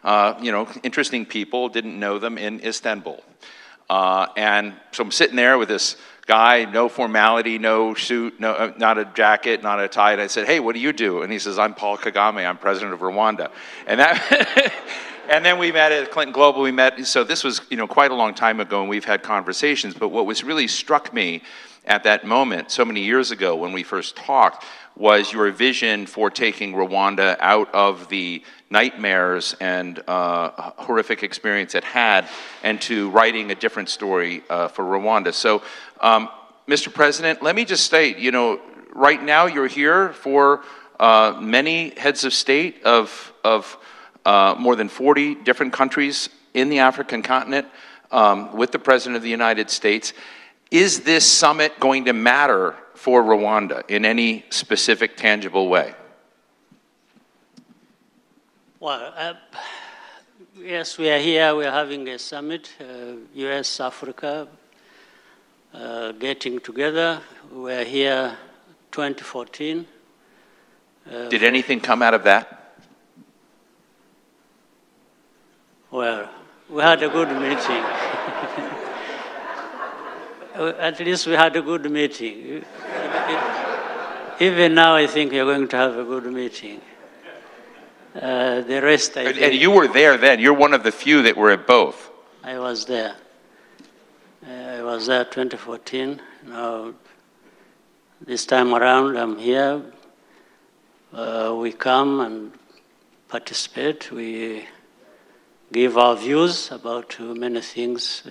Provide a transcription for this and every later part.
interesting people, didn't know them, in Istanbul. And so I'm sitting there with this guy, no formality, no suit, not a jacket, not a tie. And I said, hey, what do you do? And he says, I'm Paul Kagame, I'm president of Rwanda. And that, and then we met at Clinton Global, so this was quite a long time ago, and we've had conversations. But what was really struck me at that moment, so many years ago when we first talked, was your vision for taking Rwanda out of the nightmares and horrific experience it had, and to writing a different story for Rwanda. So, Mr. President, let me just state, right now you're here for many heads of state of more than 40 different countries in the African continent with the President of the United States. Is this summit going to matter for Rwanda in any specific, tangible way? Well, yes, we are here. We are having a summit, U.S., Africa, getting together. We are here 2014. Did anything come out of that? Well, we had a good meeting. At least we had a good meeting. Even now, I think you're going to have a good meeting. The rest, I think... And you were there then. You're one of the few that were at both. I was there. I was there 2014. Now, this time around, I'm here. We come and participate. We give our views about many things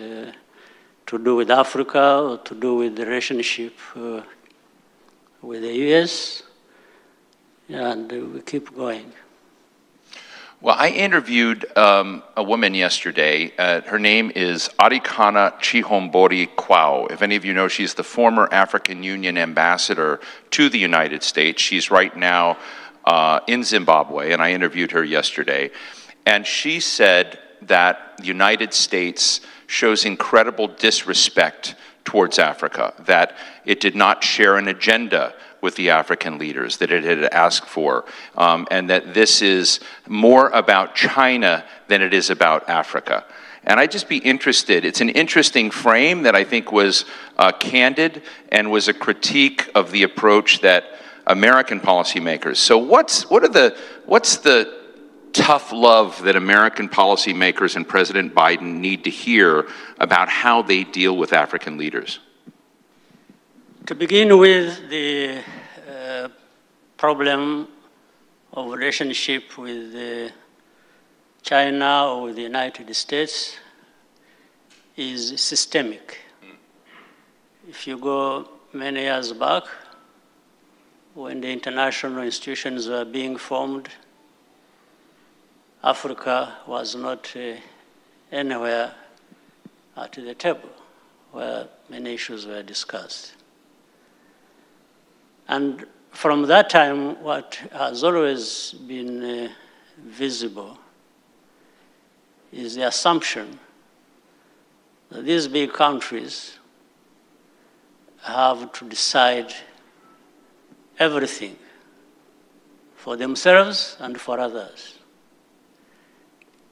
to do with Africa, or to do with the relationship with the US, and we keep going. Well, I interviewed a woman yesterday. Her name is Arikana Chihombori Kwao. If any of you know, she's the former African Union ambassador to the United States. She's right now in Zimbabwe, and I interviewed her yesterday. And she said that the United States shows incredible disrespect towards Africa, that it did not share an agenda with the African leaders that it had asked for, and that this is more about China than it is about Africa. And I'd just be interested, it's an interesting frame that I think was candid and was a critique of the approach that American policymakers. So what's the tough love that American policymakers and President Biden need to hear about how they deal with African leaders? To begin with, the problem of relationship with China or with the United States is systemic. If you go many years back, when the international institutions were being formed, Africa was not anywhere at the table where many issues were discussed. And from that time, what has always been visible is the assumption that these big countries have to decide everything for themselves and for others,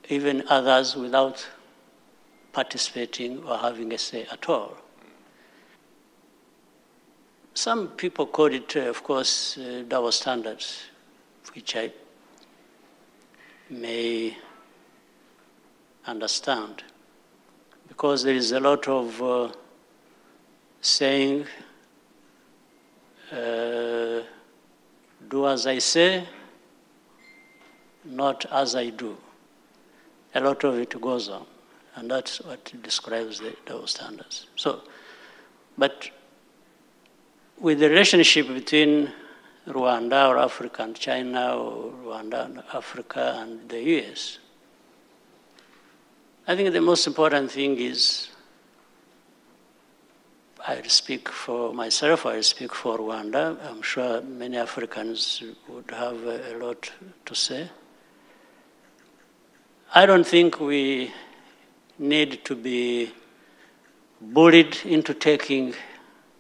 even others without participating or having a say at all. Some people call it, of course, double standards, which I may understand, because there is a lot of saying, do as I say, not as I do. A lot of it goes on, and that's what describes the double standards. So, but with the relationship between Rwanda or Africa and China, or Rwanda and Africa and the US, I think the most important thing is, I speak for myself, I speak for Rwanda. I'm sure many Africans would have a lot to say. I don't think we need to be bullied into taking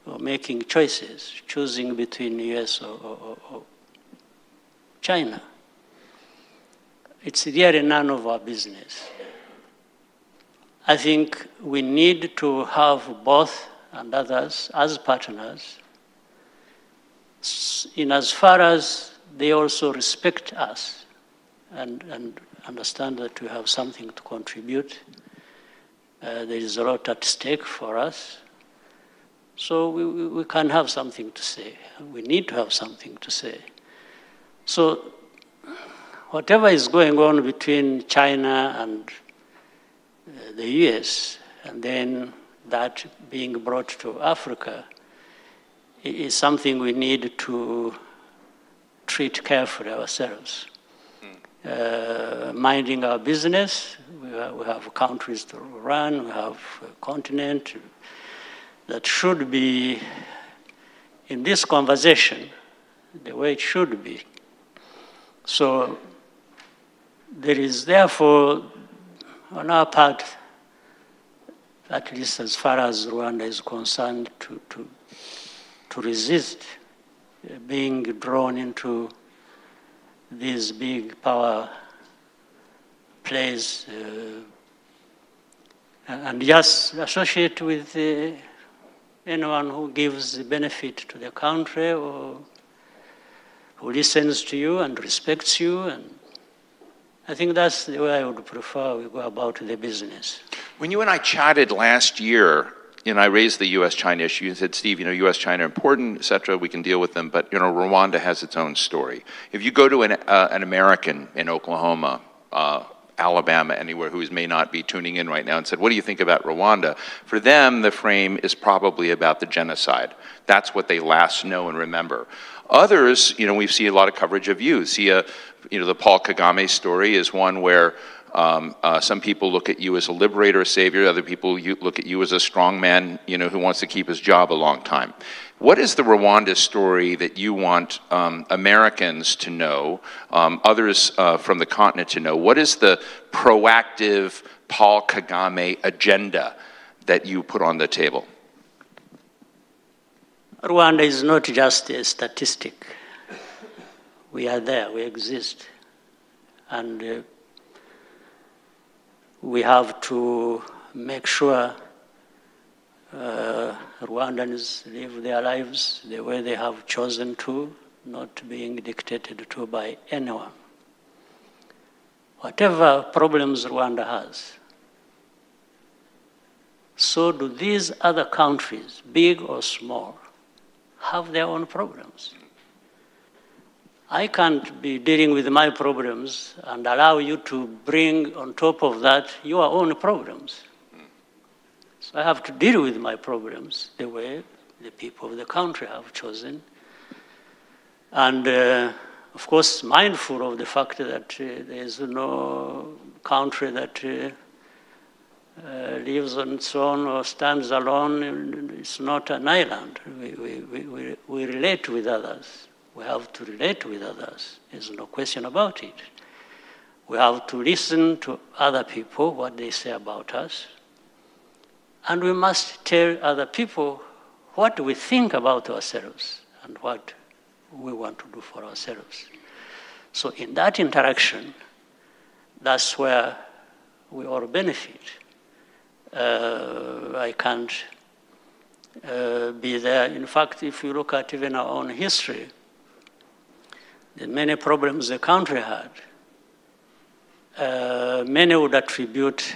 or making choices, choosing between US or China. it's really none of our business. I think we need to have both and others as partners, in as far as they also respect us and understand that we have something to contribute. There is a lot at stake for us. So we can have something to say. We need to have something to say. So whatever is going on between China and the US, and then that being brought to Africa, is something we need to treat carefully ourselves. Minding our business, we have countries to run, we have a continent that should be in this conversation the way it should be. So there is therefore, on our part, at least as far as Rwanda is concerned, to resist being drawn into these big power plays and just associate with anyone who gives benefit to the country or who listens to you and respects you. And I think that's the way I would prefer we go about the business. When you and I chatted last year, I raised the U.S.-China issue. You said, Steve, U.S.-China are important, et cetera, we can deal with them, but, Rwanda has its own story. If you go to an American in Oklahoma, Alabama, anywhere who may not be tuning in right now and said, what do you think about Rwanda? For them, the frame is probably about the genocide. That's what they last know and remember. Others, we see a lot of coverage of you. See, the Paul Kagame story is one where some people look at you as a liberator, a savior. Other people look at you as a strong man, who wants to keep his job a long time. What is the Rwanda story that you want Americans to know, others from the continent to know? What is the proactive Paul Kagame agenda that you put on the table? Rwanda is not just a statistic. We are there, we exist. And we have to make sure Rwandans live their lives the way they have chosen to, not being dictated to by anyone. Whatever problems Rwanda has, so do these other countries, big or small, have their own problems. I can't be dealing with my problems and allow you to bring on top of that your own problems. So I have to deal with my problems the way the people of the country have chosen. And of course, mindful of the fact that there is no country that lives on its own or stands alone. It's not an island. We relate with others. We have to relate with others. There's no question about it. We have to listen to other people, what they say about us. And we must tell other people what we think about ourselves and what we want to do for ourselves. So in that interaction, that's where we all benefit. I can't be there. In fact, if you look at even our own history, the many problems the country had, many would attribute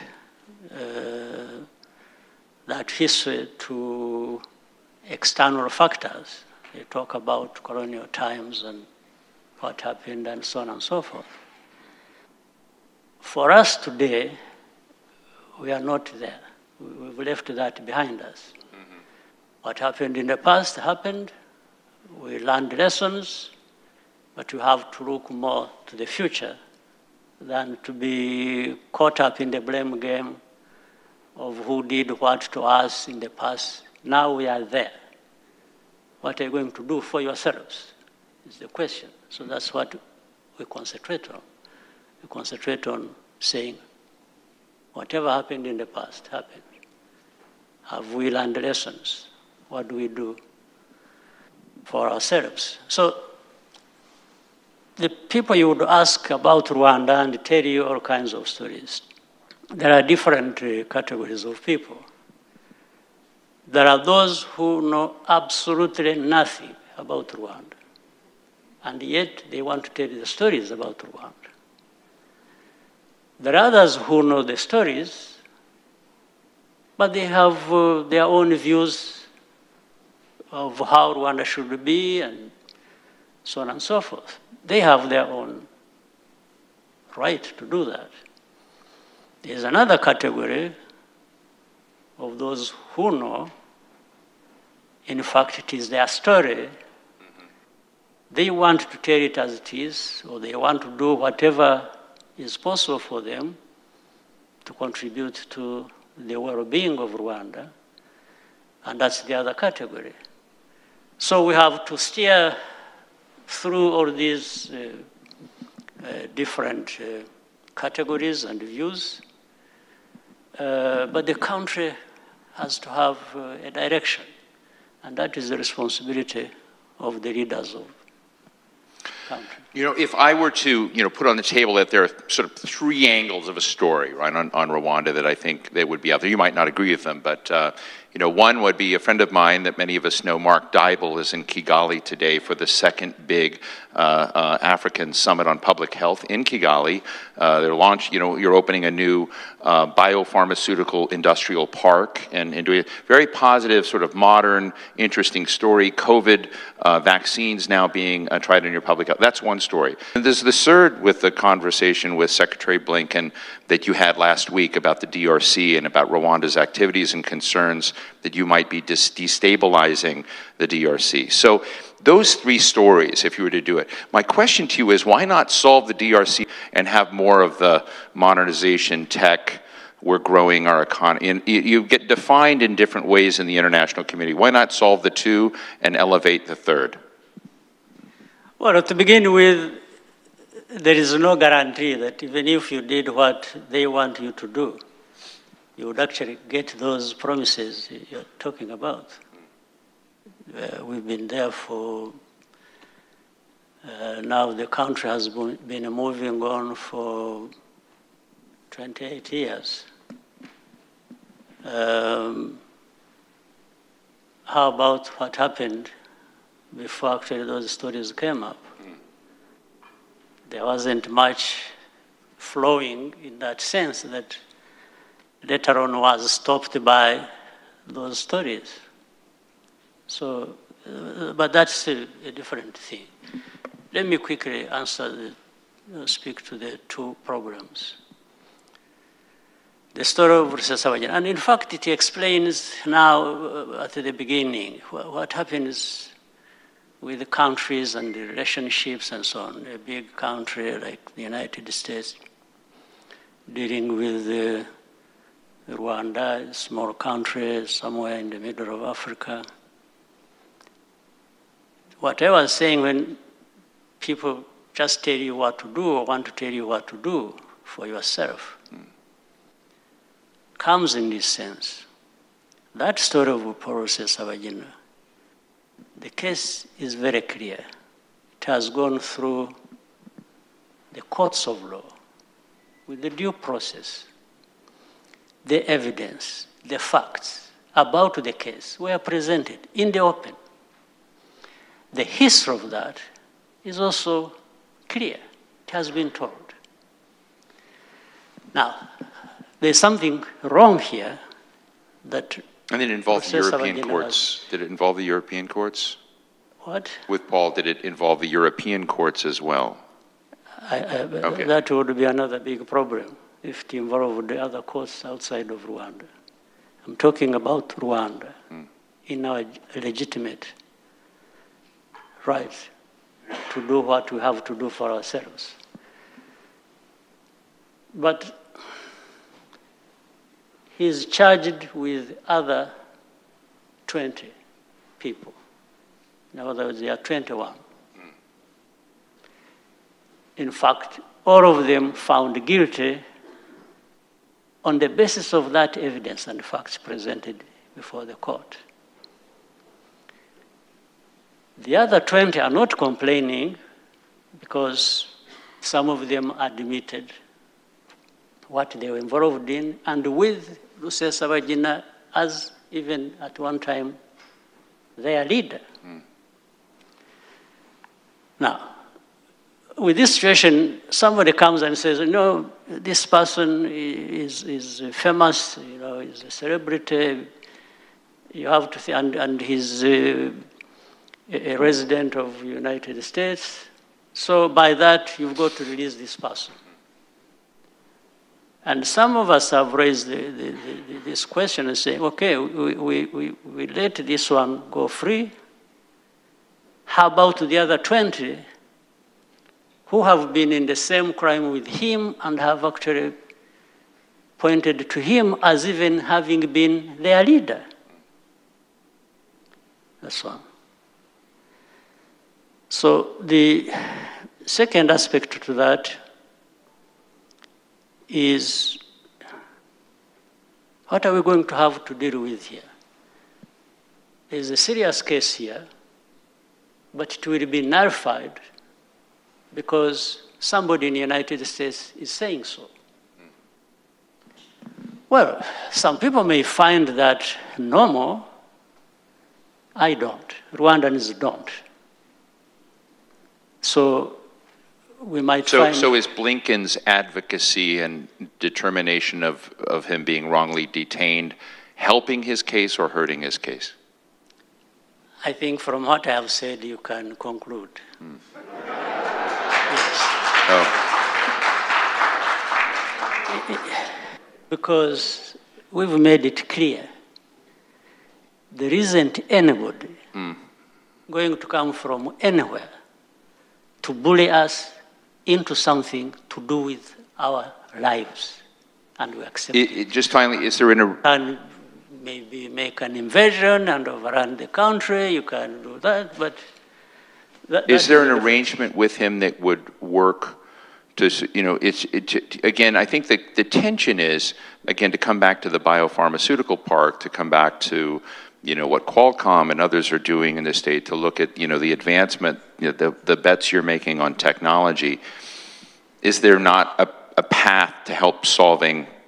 that history to external factors. They talk about colonial times and what happened and so on and so forth. For us today, we are not there. We've left that behind us. Mm-hmm. What happened in the past happened. We learned lessons, but we have to look more to the future than to be caught up in the blame game of who did what to us in the past. Now we are there. What are you going to do for yourselves is the question. So that's what we concentrate on. We concentrate on saying, whatever happened in the past happened. Have we learned lessons? What do we do for ourselves? So the people you would ask about Rwanda and tell you all kinds of stories. There are different categories of people. There are those who know absolutely nothing about Rwanda, and yet they want to tell you the stories about Rwanda. There are others who know the stories, but they have their own views of how Rwanda should be and so on and so forth. They have their own right to do that. There's another category of those who know. In fact, it is their story. They want to tell it as it is, or they want to do whatever is possible for them to contribute to the well-being of Rwanda, and that's the other category. So we have to steer through all these different categories and views, but the country has to have a direction. And that is the responsibility of the leaders of the country. You know, if I were to, put on the table that there are sort of three angles of a story, right, on Rwanda that I think they would be out there. You might not agree with them, but, one would be a friend of mine that many of us know, Mark Dybel, is in Kigali today for the second big African Summit on Public Health in Kigali. They're launched, you're opening a new biopharmaceutical industrial park and doing a very positive, sort of modern, interesting story. COVID vaccines now being tried in your public health. That's one story. And there's the third with the conversation with Secretary Blinken that you had last week about the DRC and about Rwanda's activities and concerns that you might be destabilizing the DRC. So those three stories, if you were to do it, my question to you is, why not solve the DRC and have more of the modernization tech? We're growing our economy. You get defined in different ways in the international community. Why not solve the two and elevate the third? Well, to begin with, there is no guarantee that even if you did what they want you to do, you would actually get those promises you're talking about. We've been there for, now the country has been moving on for 28 years. How about what happened before actually those stories came up? There wasn't much flowing in that sense that later on was stopped by those stories. So, but that's a different thing. Let me quickly speak to the two problems. The story of Rusesabagina, and in fact it explains now at the beginning what happens with the countries and the relationships and so on. A big country like the United States dealing with Rwanda, a small country somewhere in the middle of Africa. What I was saying, when people just tell you what to do or want to tell you what to do for yourself, comes in this sense. That story of Paul Rusesabagina, the case is very clear. It has gone through the courts of law with the due process. The evidence, the facts about the case were presented in the open. The history of that is also clear. It has been told. Now, there's something wrong here that... And it involved the European courts. Did it involve the European courts? What? With Paul, did it involve the European courts as well? Okay. That would be another big problem if it involved the other courts outside of Rwanda. I'm talking about Rwanda in our legitimate right to do what we have to do for ourselves. But he's charged with other 20 people. In other words, there are 21. In fact, all of them found guilty on the basis of that evidence and facts presented before the court. The other 20 are not complaining because some of them admitted what they were involved in, and with Rusesabagina as even at one time their leader. Now, with this situation, somebody comes and says, no, this person is famous, you know, he's a celebrity, you have to think, and he's a resident of the United States, so by that, you've got to release this person. And some of us have raised this question and say, okay, we let this one go free. How about the other 20 who have been in the same crime with him and have actually pointed to him as even having been their leader? That's one. So the second aspect to that is, what are we going to have to deal with here? There's a serious case here, but it will be nullified because somebody in the United States is saying so. Well, some people may find that normal. I don't. Rwandans don't. So we might find... So is Blinken's advocacy and determination of him being wrongly detained helping his case or hurting his case? I think from what I have said, you can conclude. Yes. Oh. Because we've made it clear there isn't anybody going to come from anywhere to bully us into something to do with our lives, and we accept it. Just finally, is there And maybe make an invasion and overrun the country, you can do that, but... Is there an arrangement with him that would work to, you know, again, I think that the tension is, again, to come back to the biopharmaceutical part, to come back to, you know, what Qualcomm and others are doing in the state, to look at, you know, the advancement, you know, the bets you're making on technology. Is there not a path to help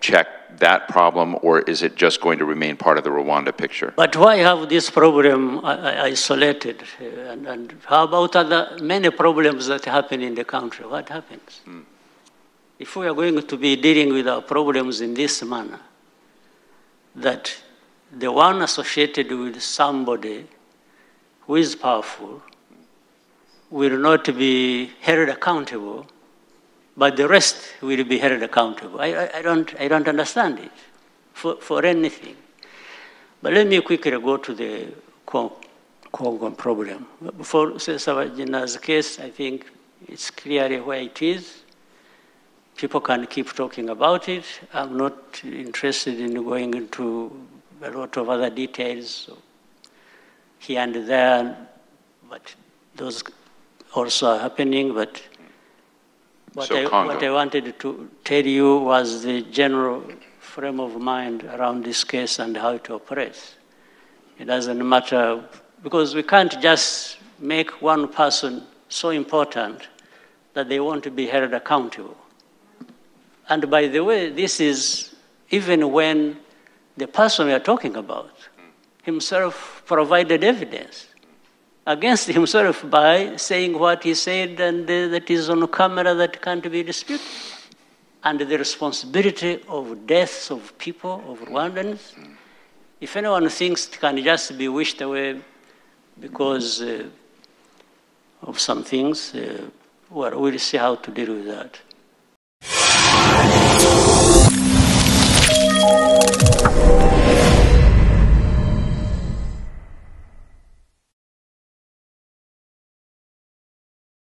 check that problem, or is it just going to remain part of the Rwanda picture? But why have this problem isolated? And how about many problems that happen in the country? What happens? If we are going to be dealing with our problems in this manner, that the one associated with somebody who is powerful will not be held accountable, but the rest will be held accountable. I don't understand it for anything. But let me quickly go to the Congo problem. For Rusesabagina's case, I think it's clearly where it is. People can keep talking about it. I'm not interested in going into a lot of other details here and there, but those also are happening. But what I wanted to tell you was the general frame of mind around this case and how it operates. It doesn't matter, because we can't just make one person so important that they want to be held accountable. And by the way, this is even when the person we are talking about himself provided evidence against himself by saying what he said, and that is on camera, that can't be disputed. And the responsibility of deaths of people, of Rwandans, if anyone thinks it can just be wished away because of some things, well, we'll see how to deal with that.